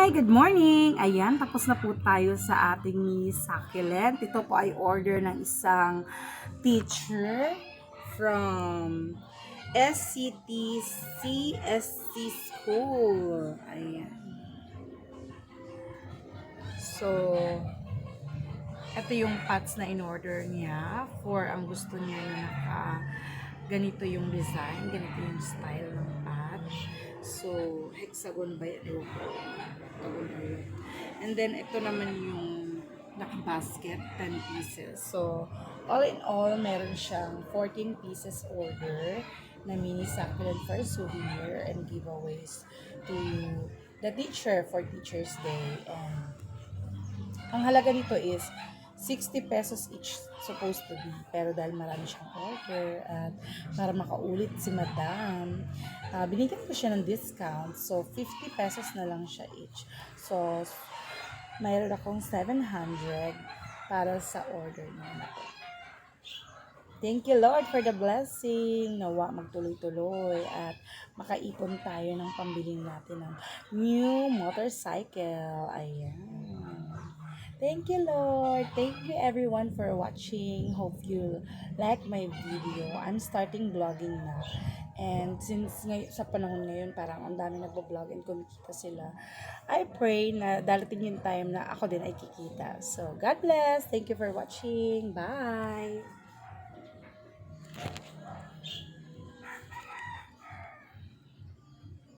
Hi! Good morning! Ayan, tapos na po tayo sa ating succulent. Ito po ay order ng isang teacher from SCT CSC School. Ayan. So, ito yung pots na in-order niya for ang gusto niya na ganito yung design, ganito yung style ng pot. So, hexagon by hexagon ba yun? And then, ito naman yung naka-basket, 10 pieces. So, all in all, meron siyang 14 pieces order na mini succulent for souvenir and giveaways to the teacher for Teacher's Day. And ang halaga nito is 60 pesos each supposed to be. Pero dahil marami siyang order at para makaulit si Madam, binigyan ko siya ng discount. So, 50 pesos na lang siya each. So, mayroon akong 700 para sa order niya na to. Thank you, Lord, for the blessing. Nawa magtuloy-tuloy at makaipon tayo ng pambiling natin ng new motorcycle. Ayan. Thank you, Lord. Thank you, everyone, for watching. Hope you like my video. I'm starting vlogging na. And since sa panahon ngayon, parang ang dami nagbo-vlog and kumikita sila, I pray na darating yung time na ako din ay kikita. So, God bless. Thank you for watching. Bye!